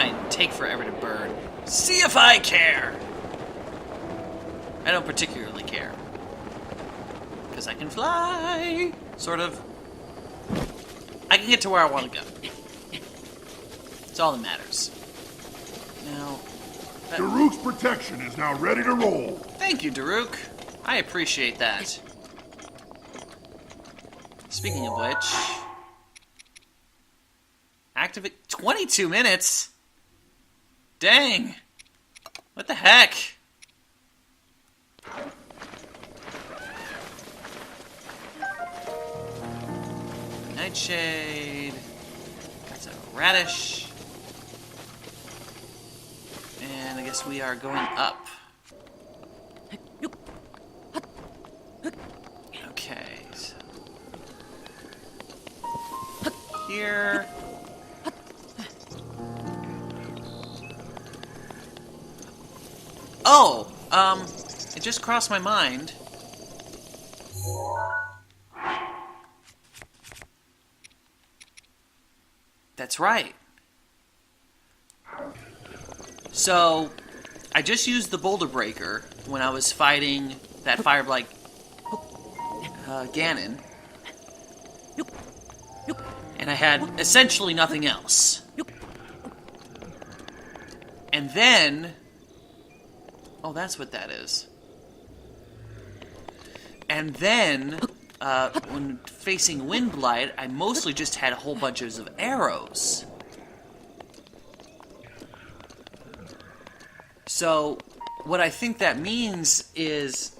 Fine, take forever to burn. See if I care! I don't particularly care. Because I can fly! Sort of. I can get to where I want to go. It's all that matters. Now... Daruk's protection is now ready to roll. Thank you, Daruk. I appreciate that. Speaking of which... Activate 22 minutes? Dang! What the heck? Nightshade. Got a radish. And I guess we are going up. Okay, so... Here... Oh! It just crossed my mind. That's right. So, I just used the boulder breaker when I was fighting that Fireblight Ganon. And I had essentially nothing else. And then... Oh, that's what that is. And then, when facing Windblight, I mostly just had a whole bunch of arrows. So, what I think that means is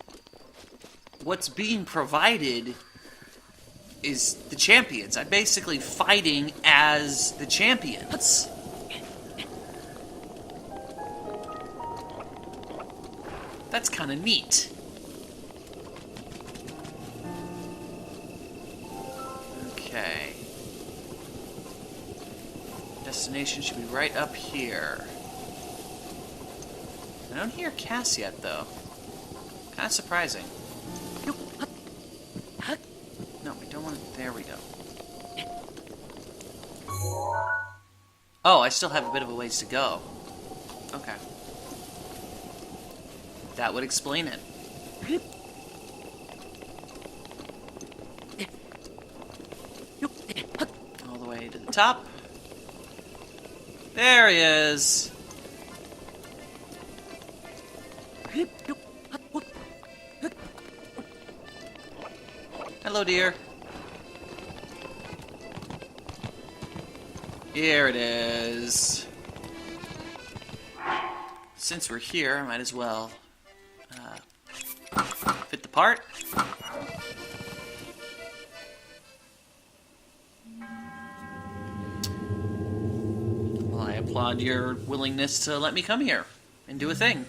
what's being provided is the champions. I'm basically fighting as the champions. That's kind of neat. Okay. Destination should be right up here. I don't hear Cass yet, though. Kind of surprising. No, we don't want to... There we go. Oh, I still have a bit of a ways to go. Okay. That would explain it. All the way to the top. There he is. Hello, dear. Here it is. Since we're here, I might as well fit the part. Well, I applaud your willingness to let me come here and do a thing.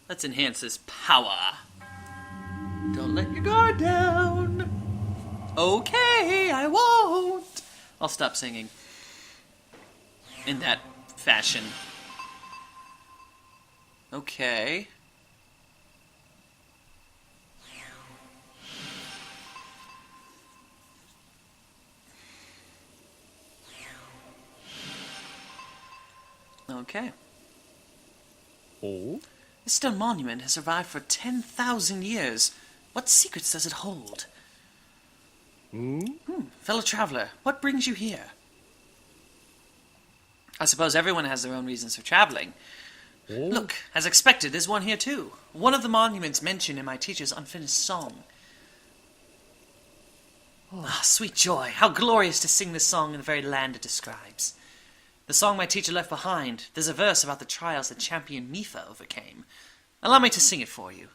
Let's enhance this power. Don't let your guard down. Okay, I won't. I'll stop singing in that fashion. Okay. Okay. Oh? This stone monument has survived for 10,000 years. What secrets does it hold? Fellow traveler, what brings you here? I suppose everyone has their own reasons for traveling. Oh? Look, as expected, there's one here too. One of the monuments mentioned in my teacher's unfinished song. Ah, sweet joy. How glorious to sing this song in the very land it describes. The song my teacher left behind, there's a verse about the trials that champion Mipha overcame. Allow me to sing it for you.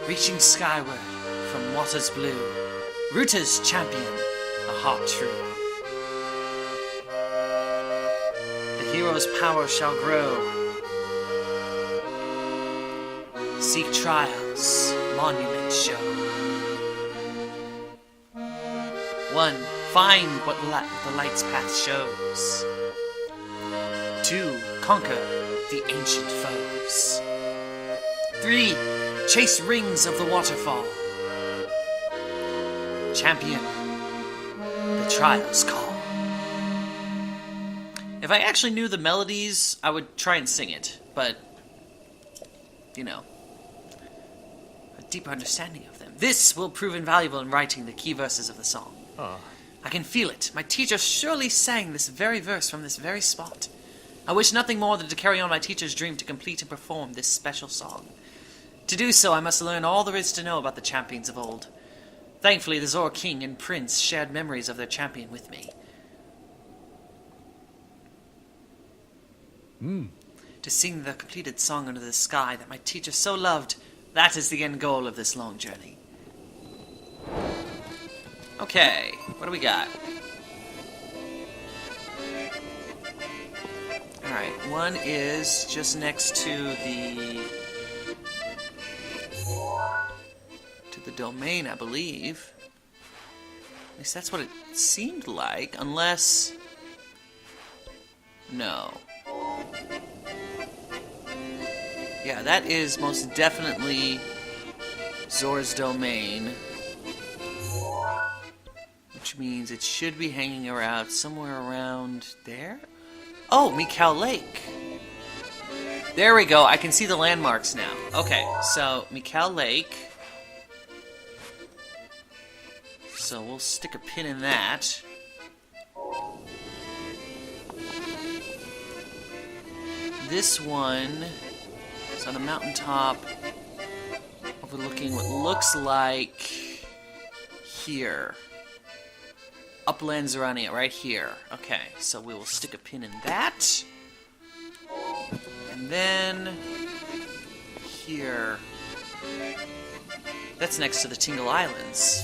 Reaching skyward from waters blue, Ruta's champion, a heart true. The hero's power shall grow. Seek trials, monument show. 1. Find what the light's path shows. 2. Conquer the ancient foes. 3. Chase rings of the waterfall. Champion, the trials call. If I actually knew the melodies, I would try and sing it, but, you know, a deeper understanding of them. This will prove invaluable in writing the key verses of the song. I can feel it. My teacher surely sang this very verse from this very spot. I wish nothing more than to carry on my teacher's dream to complete and perform this special song. To do so, I must learn all there is to know about the champions of old. Thankfully, the Zor King and Prince shared memories of their champion with me. To sing the completed song under the sky that my teacher so loved, that is the end goal of this long journey. Okay, what do we got? Alright, one is just next to the domain, I believe. At least that's what it seemed like, unless... No. Yeah, that is most definitely Zor's domain. Which means it should be hanging around somewhere around there? Oh, Mipha Lake. There we go. I can see the landmarks now. Okay, so Mipha Lake. So we'll stick a pin in that. This one is on a mountaintop overlooking what looks like here. Upland Zerania, right here. Okay, so we will stick a pin in that. And then here. That's next to the Tingle Islands.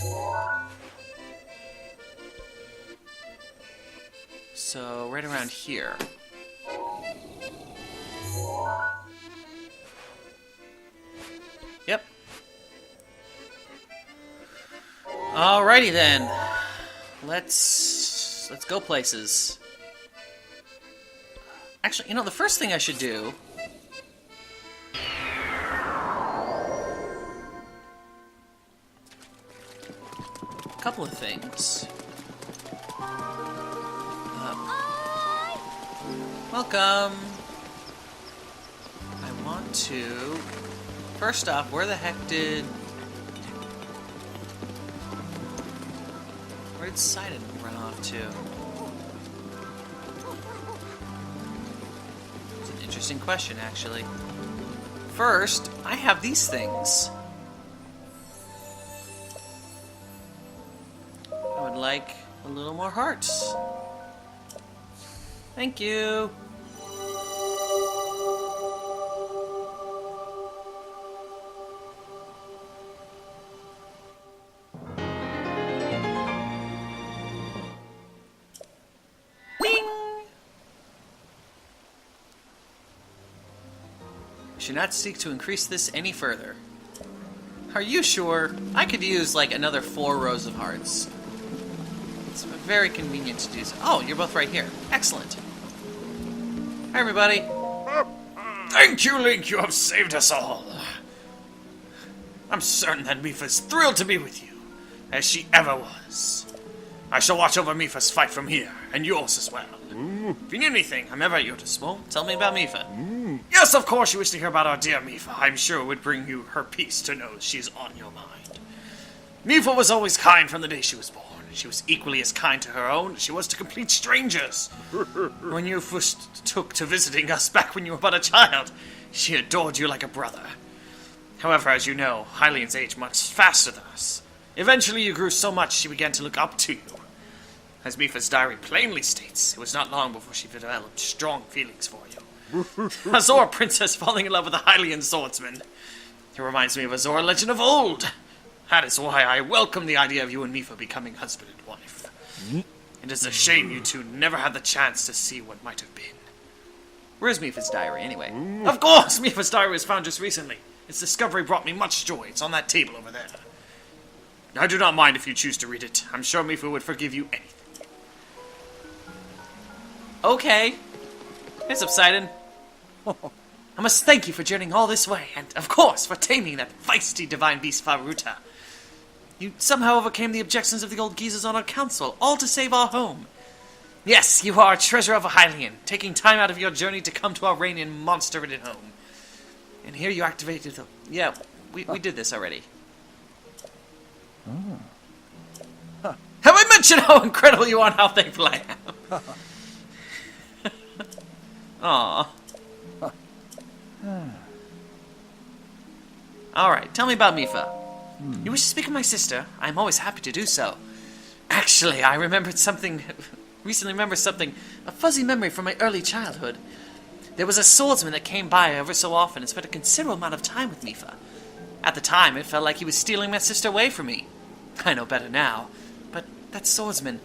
So, right around here. Yep. Alrighty then. Let's go places. Actually, you know, the first thing I should do... A couple of things. Welcome! I want to... First off, where the heck did... Where did Sidon run off to? It's an interesting question, actually. First, I have these things. I would like a little more hearts. Thank you. Should not seek to increase this any further. Are you sure? I could use like another 4 rows of hearts. It's very convenient to do so. Oh, you're both right here. Excellent. Hi, everybody. Thank you, Link. You have saved us all. I'm certain that Mipha's thrilled to be with you, as she ever was. I shall watch over Mipha's fight from here, and yours as well. If you need anything, I'm ever at your disposal. Tell me about Mipha. Yes, of course you wish to hear about our dear Mipha. I'm sure it would bring you her peace to know she's on your mind. Mipha was always kind from the day she was born. She was equally as kind to her own as she was to complete strangers. When you first took to visiting us back when you were but a child, she adored you like a brother. However, as you know, Hylians age much faster than us. Eventually you grew so much she began to look up to you. As Mipha's diary plainly states, it was not long before she developed strong feelings for you. A Zor princess falling in love with a Hylian swordsman. It reminds me of a Zor legend of old. That is why I welcome the idea of you and Mipha becoming husband and wife. It is a shame you two never had the chance to see what might have been. Where's Mipha's diary, anyway? Of course! Mipha's diary was found just recently. Its discovery brought me much joy. It's on that table over there. I do not mind if you choose to read it. I'm sure Mipha would forgive you anything. Okay. Hey, Subsidon. I must thank you for journeying all this way, and, of course, for taming that feisty divine beast Varuta. You somehow overcame the objections of the old geezers on our council, all to save our home. Yes, you are a treasure of a Hylian, taking time out of your journey to come to our reigning monster-ridden home. And here you activated the... Yeah, we did this already. Have I mentioned how incredible you are and how thankful I am? Aww. Alright, tell me about Mipha. You wish to speak of my sister? I am always happy to do so. Actually, I recently remembered something, a fuzzy memory from my early childhood. There was a swordsman that came by ever so often and spent a considerable amount of time with Mipha. At the time, it felt like he was stealing my sister away from me. I know better now, but that swordsman...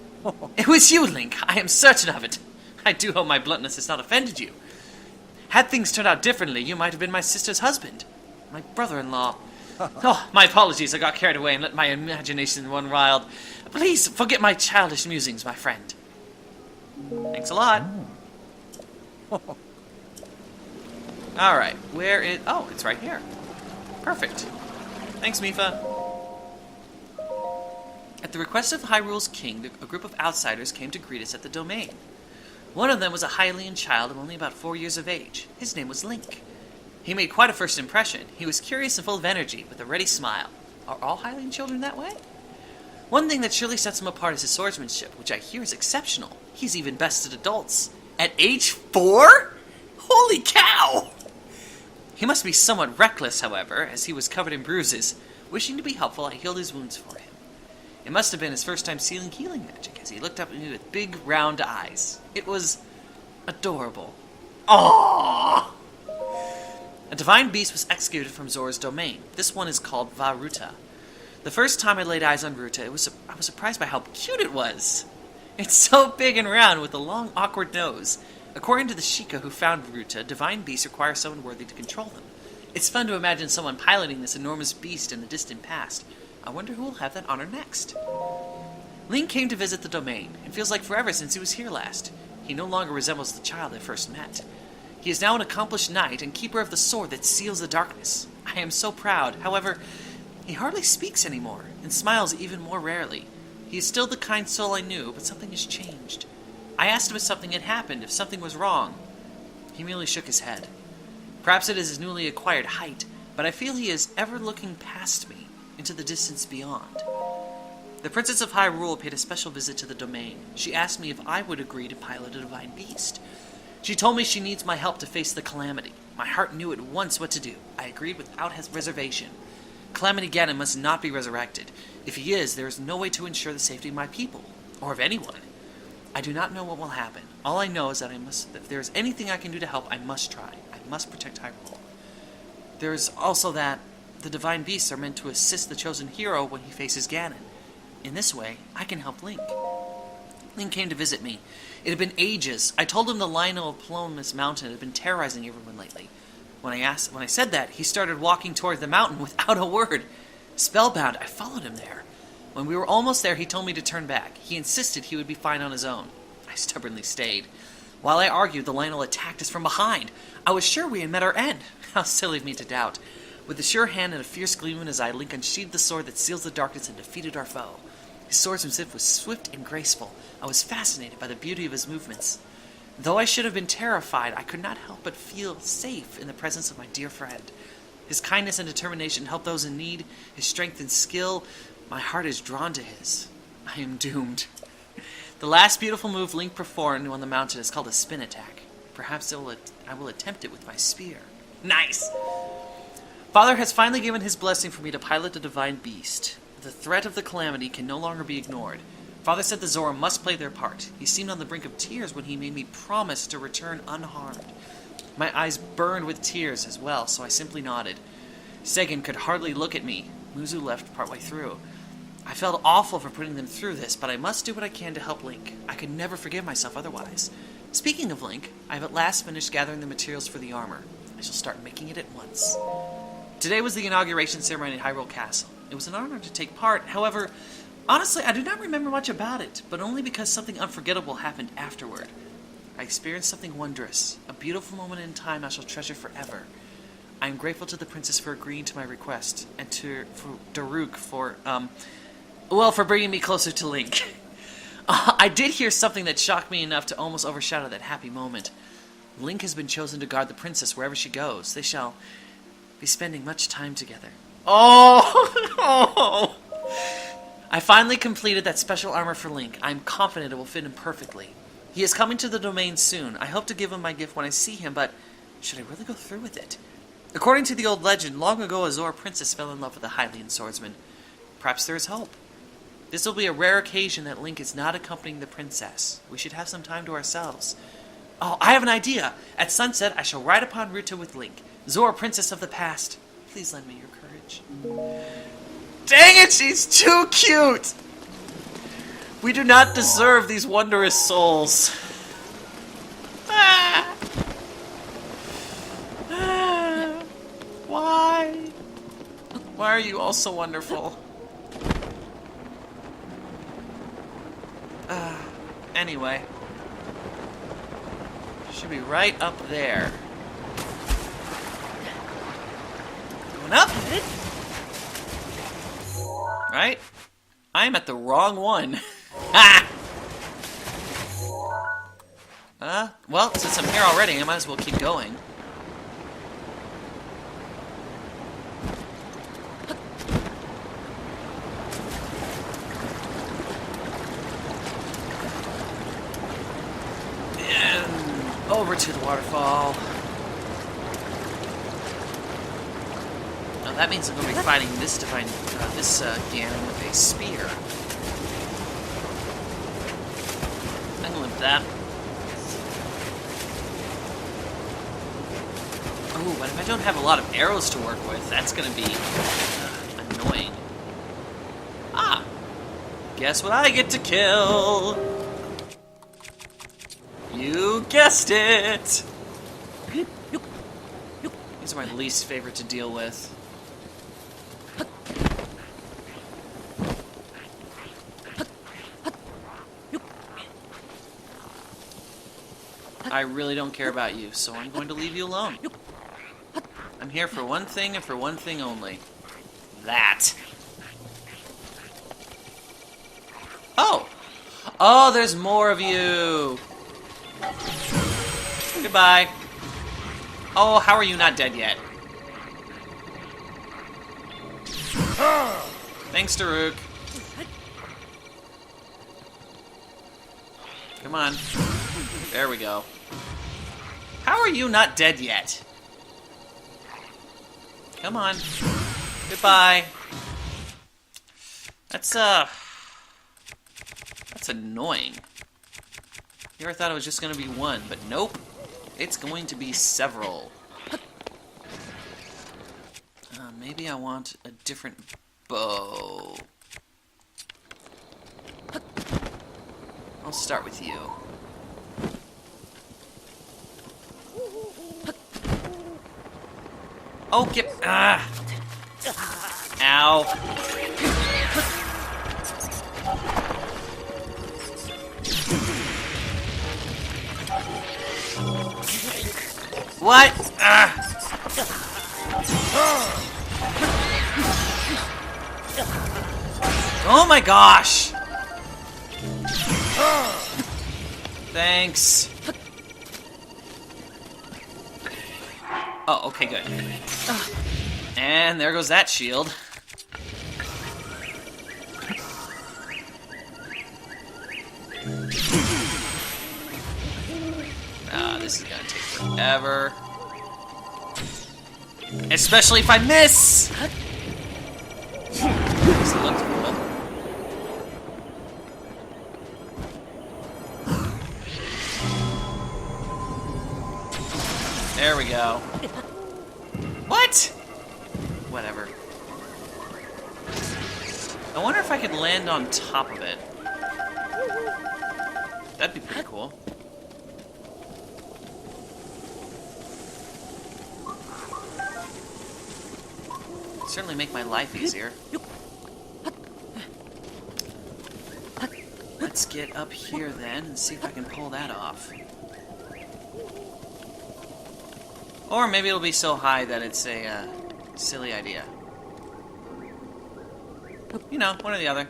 It was you, Link. I am certain of it. I do hope my bluntness has not offended you. Had things turned out differently, you might have been my sister's husband. My brother-in-law. Oh, my apologies. I got carried away and let my imagination run wild. Please forget my childish musings, my friend. Thanks a lot. Alright, where is... Oh, it's right here. Perfect. Thanks, Mipha. At the request of Hyrule's king, a group of outsiders came to greet us at the domain. One of them was a Hylian child of only about 4 years of age. His name was Link. He made quite a first impression. He was curious and full of energy, with a ready smile. Are all Hylian children that way? One thing that surely sets him apart is his swordsmanship, which I hear is exceptional. He's even bested adults. At age 4? Holy cow! He must be somewhat reckless, however, as he was covered in bruises. Wishing to be helpful, I healed his wounds for him. It must have been his first time seeing healing magic, as he looked up at me with big, round eyes. It was adorable. Aww! A divine beast was executed from Zora's domain. This one is called Varuta. The first time I laid eyes on Ruta, I was surprised by how cute it was. It's so big and round with a long, awkward nose. According to the Sheikah who found Ruta, divine beasts require someone worthy to control them. It's fun to imagine someone piloting this enormous beast in the distant past. I wonder who will have that honor next. Link came to visit the domain. It feels like forever since he was here last. He no longer resembles the child I first met. He is now an accomplished knight and keeper of the sword that seals the darkness. I am so proud. However, he hardly speaks anymore, and smiles even more rarely. He is still the kind soul I knew, but something has changed. I asked him if something had happened, if something was wrong. He merely shook his head. Perhaps it is his newly acquired height, but I feel he is ever looking past me, into the distance beyond. The Princess of Hyrule paid a special visit to the domain. She asked me if I would agree to pilot a divine beast. She told me she needs my help to face the Calamity. My heart knew at once what to do. I agreed without reservation. Calamity Ganon must not be resurrected. If he is, there is no way to ensure the safety of my people, or of anyone. I do not know what will happen. All I know is that if there is anything I can do to help, I must try. I must protect Hyrule. There is also that the divine beasts are meant to assist the chosen hero when he faces Ganon. In this way, I can help Link. Link came to visit me. It had been ages. I told him the Lionel of Plomus Mountain had been terrorizing everyone lately. When I said that, he started walking toward the mountain without a word. Spellbound, I followed him there. When we were almost there, he told me to turn back. He insisted he would be fine on his own. I stubbornly stayed. While I argued, the Lionel attacked us from behind. I was sure we had met our end. How silly of me to doubt. With a sure hand and a fierce gleam in his eye, Link unsheathed the sword that seals the darkness and defeated our foe. His swordsmanship was swift and graceful. I was fascinated by the beauty of his movements. Though I should have been terrified, I could not help but feel safe in the presence of my dear friend. His kindness and determination helped those in need. His strength and skill, my heart is drawn to his. I am doomed. The last beautiful move Link performed on the mountain is called a spin attack. Perhaps I will attempt it with my spear. Nice! Father has finally given his blessing for me to pilot the divine beast. The threat of the Calamity can no longer be ignored. Father said the Zora must play their part. He seemed on the brink of tears when he made me promise to return unharmed. My eyes burned with tears as well, so I simply nodded. Sagan could hardly look at me. Muzu left partway through. I felt awful for putting them through this, but I must do what I can to help Link. I could never forgive myself otherwise. Speaking of Link, I have at last finished gathering the materials for the armor. I shall start making it at once. Today was the inauguration ceremony at Hyrule Castle. It was an honor to take part. However, honestly, I do not remember much about it, but only because something unforgettable happened afterward. I experienced something wondrous, a beautiful moment in time I shall treasure forever. I am grateful to the princess for agreeing to my request, and for Daruk for bringing me closer to Link. I did hear something that shocked me enough to almost overshadow that happy moment. Link has been chosen to guard the princess wherever she goes. They shall be spending much time together. Oh! I finally completed that special armor for Link. I am confident it will fit him perfectly. He is coming to the domain soon. I hope to give him my gift when I see him, but should I really go through with it? According to the old legend, long ago a Zora princess fell in love with a Hylian swordsman. Perhaps there is hope. This will be a rare occasion that Link is not accompanying the princess. We should have some time to ourselves. Oh, I have an idea! At sunset, I shall ride upon Ruta with Link. Zora, princess of the past. Please lend me your courage. Dang it, she's too cute! We do not deserve these wondrous souls. Ah. Ah. Why? Why are you all so wonderful? Anyway. Should be right up there. Going up? Right? I'm at the wrong one. Ha! Well, since I'm here already, I might as well keep going. And over to the waterfall. Now that means I'm going to be fighting this divine, Ganon with a spear. I can live with that. Oh, but if I don't have a lot of arrows to work with, that's going to be annoying. Ah! Guess what I get to kill? You guessed it! These are my least favorite to deal with. I really don't care about you, so I'm going to leave you alone. I'm here for one thing and for one thing only. That. Oh! Oh, there's more of you! Goodbye. Oh, how are you not dead yet? Thanks, Daruk. Come on. There we go. How are you not dead yet? Come on. Goodbye. That's annoying. You ever thought it was just going to be one, but nope. It's going to be several. Maybe I want a different bow. I'll start with you. Oh, get... Ow. What? Oh my gosh! Thanks. Oh, okay, good. And there goes that shield. This is gonna take forever. Especially if I miss! This looks cool. There we go. What? Whatever. I wonder if I could land on top of it. That'd be pretty cool. Certainly make my life easier. Let's get up here then and see if I can pull that off. Or maybe it'll be so high that it's a silly idea. You know, one or the other.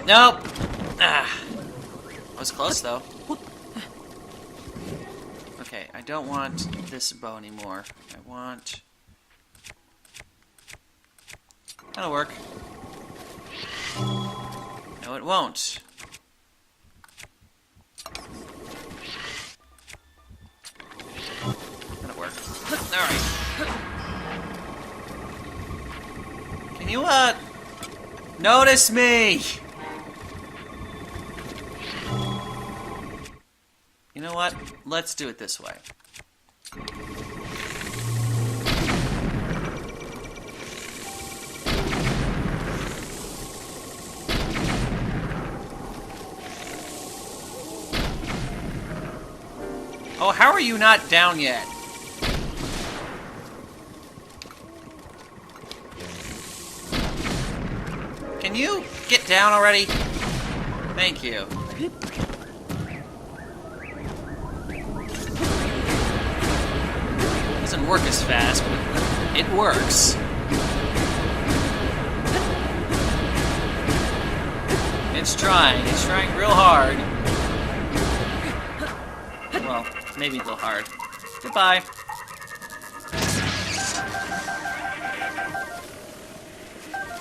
Nope. Ah. Was close though. Okay, I don't want this bow anymore. I want... That'll work. No, it won't. That'll work. Alright. Can you, notice me? You know what? Let's do it this way. Oh, how are you not down yet? Can you get down already? Thank you. Doesn't work as fast, but it works. It's trying real hard. Well, maybe a little hard. Goodbye.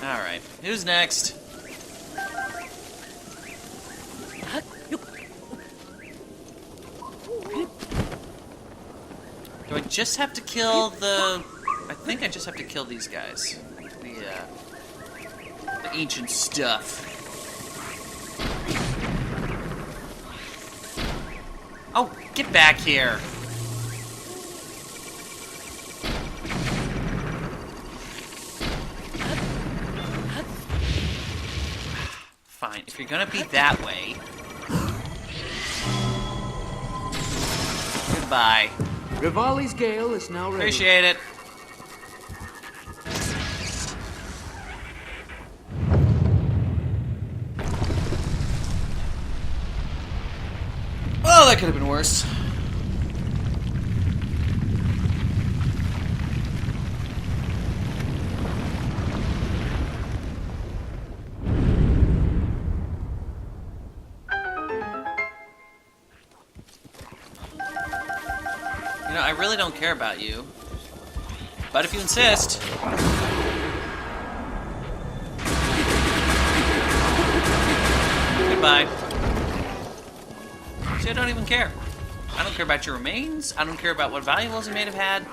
Alright, who's next? Do I just have to kill the... I think I just have to kill these guys. The ancient stuff. Oh, get back here! Fine, if you're gonna be that way... Goodbye. Rivali's gale is now ready. Appreciate it. Oh, that could have been worse. You know, I really don't care about you. But if you insist... Goodbye. See, I don't even care. I don't care about your remains. I don't care about what valuables you may have had.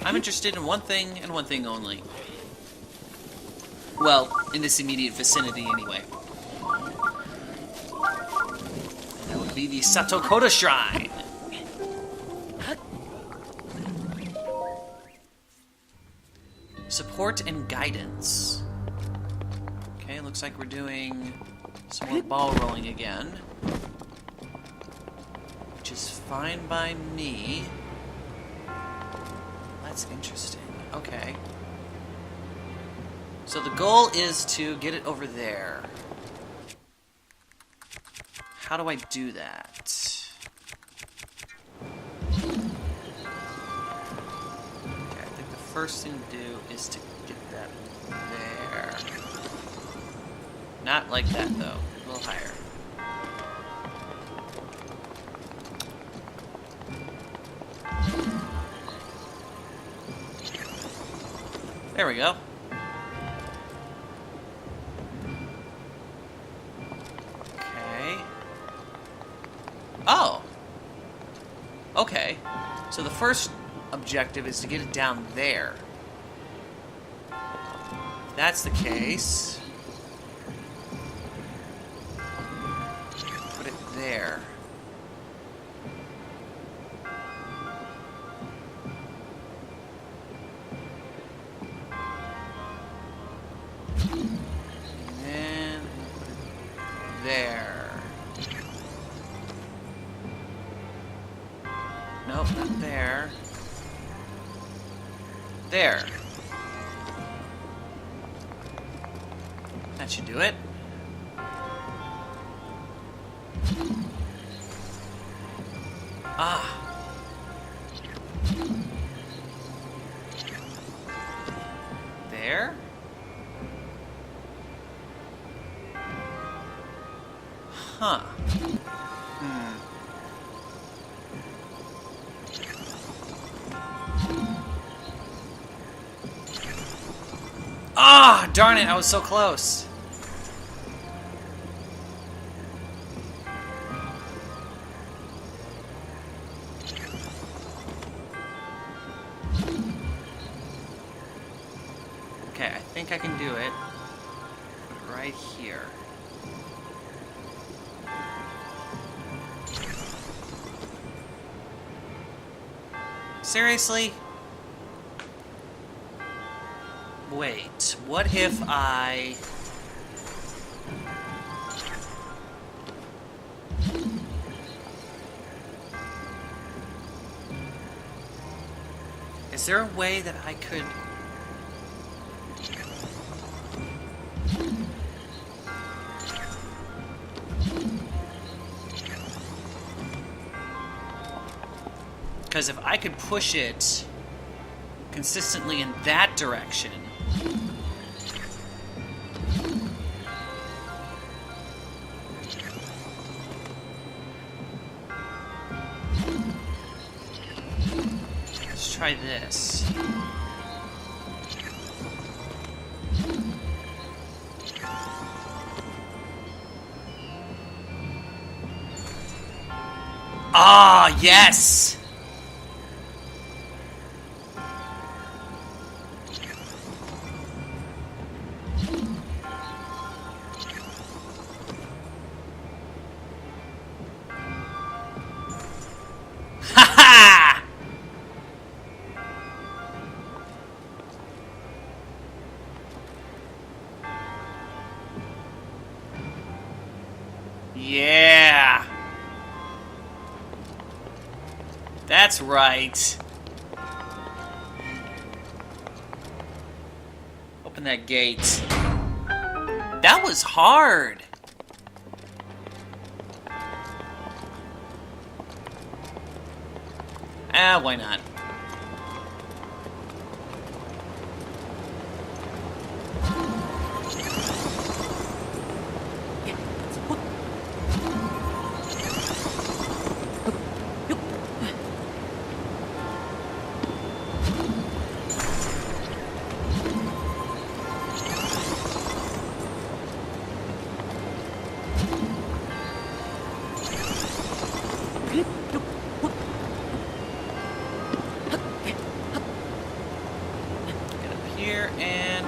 I'm interested in one thing and one thing only. Well, in this immediate vicinity anyway. And that would be the Satokoda Shrine. Support and guidance. Okay, looks like we're doing some more ball rolling again. Which is fine by me. That's interesting. Okay. So the goal is to get it over there. How do I do that? First thing to do is to get that there. Not like that, though. A little higher. There we go. Okay. Oh! Okay. So the first objective is to get it down there. If that's the case, put it there. And then put it there. Nope, not there. There. That should do it. Ah. There. Huh. Ah, darn it, I was so close. Okay, I think I can do it. Put it right here. Seriously? Wait, what if I... Is there a way that I could... Because if I could push it consistently in that direction... Let's try this. Ah, yes! Yeah! That's right. Open that gate. That was hard! Ah, why not? Get up here and...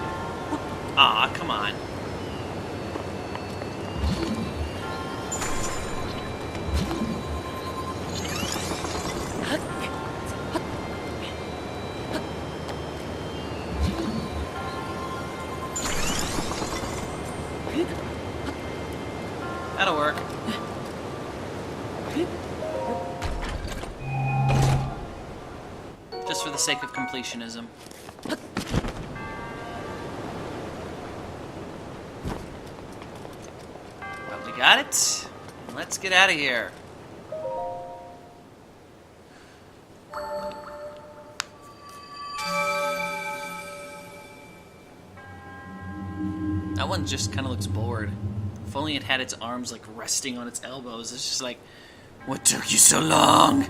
Aw, come on. That'll work. Just for the sake of completionism. Well, we got it. Let's get out of here. That one just kind of looks bored. If only it had its arms like resting on its elbows. It's just like, what took you so long?